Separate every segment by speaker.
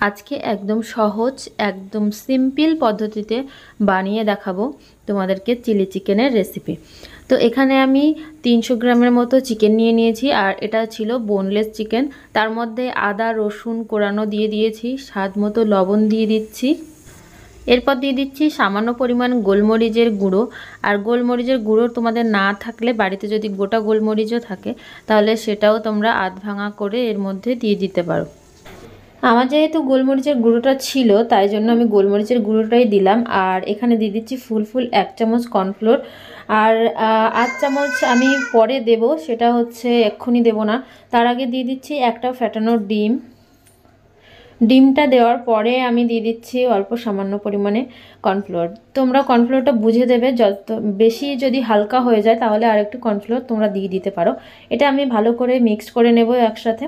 Speaker 1: আজকে একদম সহজ একদম সিম্পল পদ্ধতিতে বানিয়ে দেখাবো তোমাদেরকে চিলি চিকেনের রেসিপি। তো এখানে আমি 300 গ্রামের মতো চিকেন নিয়ে নিয়েছি, আর এটা ছিল বোনলেস চিকেন। তার মধ্যে আদা রসুন কোরানো দিয়ে দিয়েছি, স্বাদ মতো লবণ দিয়ে দিচ্ছি, এরপর দিয়ে দিচ্ছি সামান্য পরিমাণ গোলমরিচের গুঁড়ো। আর গোলমরিচের গুঁড়ো তোমাদের না থাকলে বাড়িতে যদি গোটা গোলমরিচও থাকে তাহলে সেটাও তোমরা আধ ভাঙা করে এর মধ্যে দিয়ে দিতে পারো। আমার যেহেতু গোলমরিচের গুঁড়োটা ছিল তাই জন্য আমি গোলমরিচের গুঁড়োটাই দিলাম। আর এখানে দিয়ে দিচ্ছি ফুল 1 চামচ কর্নফ্লোর, আর 8 চামচ আমি পরে দেব, সেটা হচ্ছে এক্ষুনি দেব না। তার আগে দিয়ে দিচ্ছি একটা ফ্যাটানো ডিম। ডিমটা দেওয়ার পরে আমি দিয়ে দিচ্ছি অল্প সামান্য পরিমাণে কর্নফ্লোর। তোমরা কর্নফ্লোরটা বুঝে দেবে, যত বেশি যদি হালকা হয়ে যায় তাহলে আর একটু কর্নফ্লোর তোমরা দিয়ে দিতে পারো। এটা আমি ভালো করে মিক্স করে নেব একসাথে।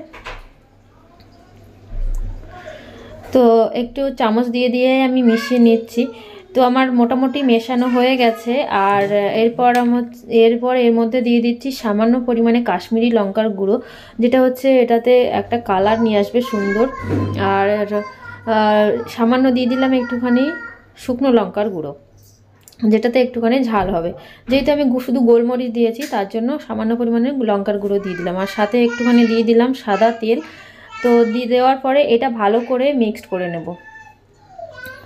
Speaker 1: তো একটু চামচ দিয়ে দিয়ে আমি মিশিয়ে নিচ্ছি। তো আমার মোটামুটি মেশানো হয়ে গেছে। আর এরপর এর মধ্যে দিয়ে দিচ্ছি সামান্য পরিমাণে কাশ্মীরি লঙ্কার গুঁড়ো, যেটা হচ্ছে এটাতে একটা কালার নিয়ে আসবে সুন্দর। আর সামান্য দিয়ে দিলাম একটুখানি শুকনো লঙ্কার গুঁড়ো, যেটাতে একটুখানি ঝাল হবে। যেহেতু আমি শুধু গোলমরিচ দিয়েছি তার জন্য সামান্য পরিমাণে লঙ্কার গুঁড়ো দিয়ে দিলাম, আর সাথে একটুখানি দিয়ে দিলাম সাদা তেল। তো দিয়ে দেওয়ার পরে এটা ভালো করে মিক্সড করে নেব।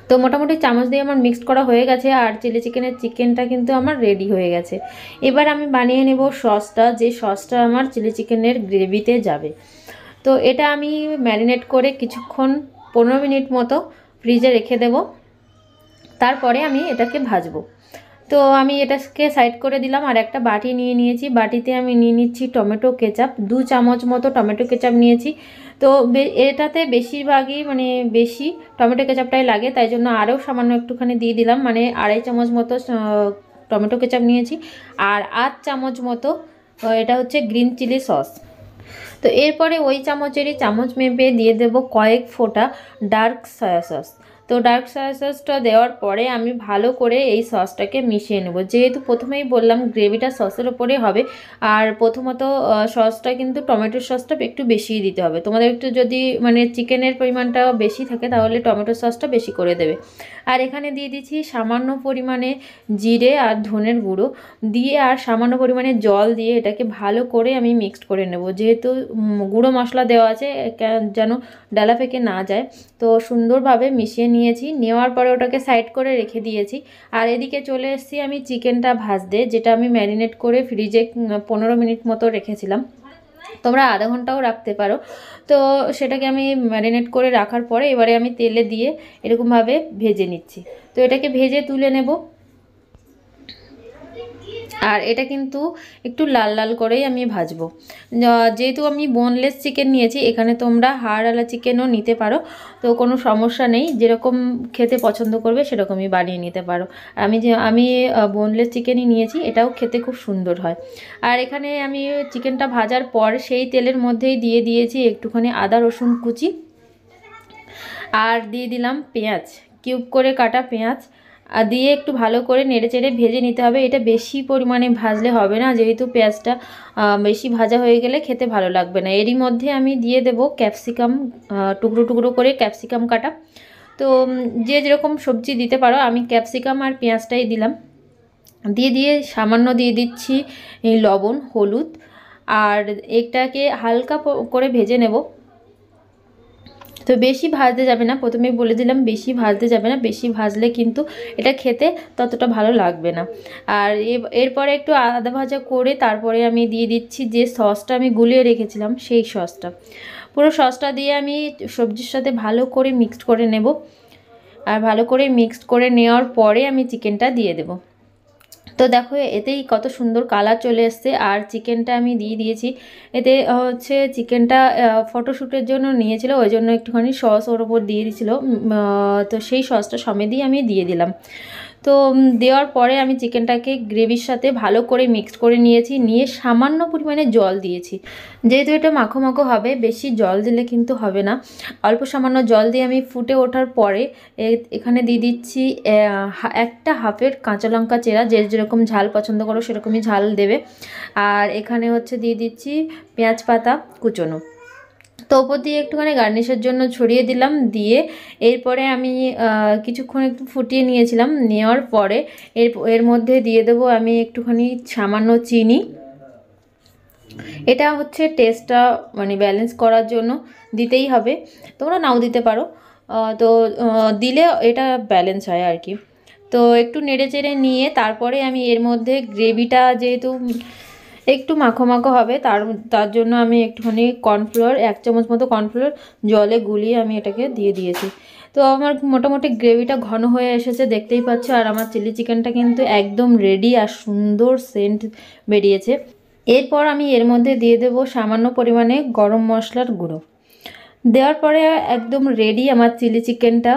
Speaker 1: তো মোটামুটি চামচ দিয়ে আমার মিক্সড করা হয়ে গেছে, আর চিলি চিকেনটা কিন্তু আমার রেডি হয়ে গেছে। এবার আমি বানিয়ে নেব সসটা, যে সসটা আমার চিলি চিকেনের গ্রেভিতে যাবে। তো এটা আমি ম্যারিনেট করে কিছুক্ষণ 15 মিনিট মতো ফ্রিজে রেখে দেব। তারপরে আমি এটাকে ভাজবো। তো আমি এটাকে সাইড করে দিলাম, আর একটা বাটি নিয়ে নিয়েছি। বাটিতে আমি নিয়ে নিচ্ছি টমেটো কেচাপ, 2 চামচ মতো টমেটো কেচাপ নিয়েছি। তো এটাতে বেশিরভাগই বেশি টমেটো কেচাপটাই লাগে, তাই জন্য আরও সামান্য একটুখানি দিয়ে দিলাম, 2.5 চামচ মতো টমেটো কেচাপ নিয়েছি। আর 8 চামচ মতো এটা হচ্ছে গ্রিন চিলি সস। তো এরপরে ওই চামচেরই চামচ মেপে দিয়ে দেব কয়েক ফোঁটা ডার্ক সয়া সস। তো ডার্ক সয়া সসটা দেওয়ার পরে আমি ভালো করে এই সসটাকে মিশিয়ে নেব। যেহেতু প্রথমেই বললাম গ্রেভিটা সসের ওপরে হবে, আর প্রথমত সসটা কিন্তু টমেটোর সসটা একটু বেশিই দিতে হবে। তোমাদের একটু যদি চিকেনের পরিমাণটা বেশি থাকে তাহলে টমেটো সসটা বেশি করে দেবে। আর এখানে দিয়ে দিচ্ছি সামান্য পরিমাণে জিরে আর ধনের গুঁড়ো দিয়ে, আর সামান্য পরিমাণে জল দিয়ে এটাকে ভালো করে আমি মিক্সড করে নেব। যেহেতু গুঁড়ো মশলা দেওয়া আছে যেন ডালা পেকে না যায়, তো সুন্দরভাবে মিশিয়ে নিয়েছি। নেওয়ার পরে ওটাকে সাইড করে রেখে দিয়েছি। আর এদিকে চলে এসেছি আমি চিকেনটা ভাজতে, যেটা আমি ম্যারিনেট করে ফ্রিজে 15 মিনিট মতো রেখেছিলাম। তোমরা আধা ঘন্টাও রাখতে পারো। তো সেটাকে আমি ম্যারিনেট করে রাখার পরে এবারে আমি তেলে দিয়ে এরকমভাবে ভেজে নিচ্ছি। তো এটাকে ভেজে তুলে নেব। আর এটা কিন্তু একটু লাল লাল করেই আমি ভাজবো। যেহেতু আমি বোনলেস চিকেন নিয়েছি, এখানে তোমরা হাড়ওয়ালা চিকেনও নিতে পারো, তো কোনো সমস্যা নেই। যেরকম খেতে পছন্দ করবে সেরকমই বানিয়ে নিতে পারো। আমি বোনলেস চিকেনই নিয়েছি, এটাও খেতে খুব সুন্দর হয়। আর এখানে আমি চিকেনটা ভাজার পর সেই তেলের মধ্যেই দিয়ে দিয়েছি একটুখানি আদা রসুন কুচি, আর দিয়ে দিলাম পেঁয়াজ, কিউব করে কাটা পেঁয়াজ দিয়ে একটু ভালো করে নেড়েচেড়ে ভেজে নিতে হবে। এটা বেশি পরিমাণে ভাজলে হবে না, যেহেতু পেঁয়াজটা বেশি ভাজা হয়ে গেলে খেতে ভালো লাগবে না। এরই মধ্যে আমি দিয়ে দেব ক্যাপসিকাম, টুকরো টুকরো করে ক্যাপসিকাম কাটা। তো যে যেরকম সবজি দিতে পারো, আমি ক্যাপসিকাম আর পেঁয়াজটাই দিলাম। দিয়ে সামান্য দিয়ে দিচ্ছি লবণ হলুদ, আর এটাকে হালকা করে ভেজে নেব। তো বেশি ভাজতে যাবে না, প্রথমেই বলে দিলাম বেশি ভাজতে যাবে না, বেশি ভাজলে কিন্তু এটা খেতে ততটা ভালো লাগবে না। আর এরপরে একটু আদা ভাজা করে তারপরে আমি দিয়ে দিচ্ছি যে সসটা আমি গুলিয়ে রেখেছিলাম, সেই সসটা। পুরো সসটা দিয়ে আমি সবজির সাথে ভালো করে মিক্সড করে নেব। আর ভালো করে মিক্সড করে নেওয়ার পরে আমি চিকেনটা দিয়ে দেব। তো দেখো এতেই কত সুন্দর কালার চলে এসছে। আর চিকেনটা আমি দিয়ে দিয়েছি। এতে হচ্ছে চিকেনটা ফটোশ্যুটের জন্য নিয়েছিল, ওই জন্য একটুখানি সস ওর ওপর দিয়ে দিয়েছিল। তো সেই সসটা সমেতই আমি দিয়ে দিলাম। তো দেওয়ার পরে আমি চিকেনটাকে গ্রেভির সাথে ভালো করে মিক্স করে নিয়েছি, নিয়ে সামান্য পরিমাণে জল দিয়েছি। যেহেতু এটা মাখো মাখো হবে, বেশি জল দিলে কিন্তু হবে না। অল্প সামান্য জল দিয়ে আমি ফুটে ওঠার পরে এখানে দিয়ে দিচ্ছি একটা হাফের কাঁচা লঙ্কা চেরা, যে যেরকম ঝাল পছন্দ করো সেরকমই ঝাল দেবে। আর এখানে হচ্ছে দিয়ে দিচ্ছি পেঁয়াজ পাতা কুচোনো। তো ওপর দিয়ে একটুখানি গার্নিশের জন্য ছড়িয়ে দিলাম, দিয়ে এরপরে আমি কিছুক্ষণ একটু ফুটিয়ে নিয়েছিলাম। নেওয়ার পরে এর মধ্যে দিয়ে দেবো আমি একটুখানি সামান্য চিনি। এটা হচ্ছে টেস্টটা মানে ব্যালেন্স করার জন্য দিতেই হবে, তোমরা নাও দিতে পারো। তো দিলে এটা ব্যালেন্স হয় আর কি। তো একটু নেড়ে চেড়ে নিয়ে তারপরে আমি এর মধ্যে গ্রেভিটা যেহেতু একটু মাখো মাখো হবে, তার জন্য আমি একটুখানি কর্নফ্লোর 1 চামচ মতো কর্নফ্লোর জলে গুলিয়ে আমি এটাকে দিয়ে দিয়েছি। তো আমার মোটামুটি গ্রেভিটা ঘন হয়ে এসেছে দেখতেই পাচ্ছ, আর আমার চিলি চিকেনটা কিন্তু একদম রেডি আর সুন্দর সেন্ট বেরিয়েছে। এরপর আমি এর মধ্যে দিয়ে দেব সামান্য পরিমাণে গরম মশলার গুঁড়ো। দেওয়ার পরে একদম রেডি আমার চিলি চিকেনটা।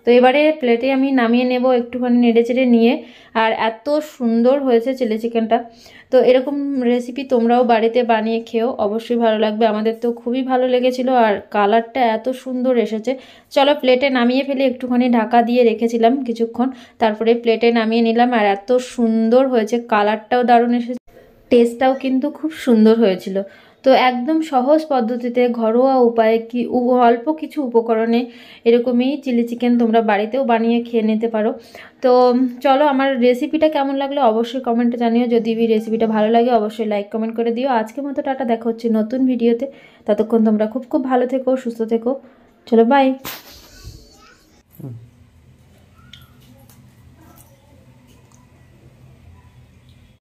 Speaker 1: তো এবারে প্লেটে আমি নামিয়ে নেব একটুখানি নেড়ে চেড়ে নিয়ে। আর এত সুন্দর হয়েছে চিলি চিকেনটা। তো এরকম রেসিপি তোমরাও বাড়িতে বানিয়ে খেও, অবশ্যই ভালো লাগবে। আমাদের তো খুবই ভালো লেগেছিল, আর কালারটা এত সুন্দর এসেছে। চলো প্লেটে নামিয়ে ফেলে, একটুখানি ঢাকা দিয়ে রেখেছিলাম কিছুক্ষণ, তারপরে প্লেটে নামিয়ে নিলাম। আর এত সুন্দর হয়েছে, কালারটাও দারুণ এসেছে, টেস্টটাও কিন্তু খুব সুন্দর হয়েছিল। তো একদম সহজ পদ্ধতিতে ঘরোয়া উপায়ে অল্প কিছু উপকরণে এরকমই চিলি চিকেন তোমরা বাড়িতেও বানিয়ে খেয়ে নিতে পারো। তো চলো, আমার রেসিপিটা কেমন লাগলো অবশ্যই কমেন্টে জানিও। যদি রেসিপিটা ভালো লাগে অবশ্যই লাইক কমেন্ট করে দিও। আজকের মতো টাটা, দেখা হচ্ছে নতুন ভিডিওতে। ততক্ষণ তোমরা খুব খুব ভালো থেকো, সুস্থ থেকো। চলো বাই।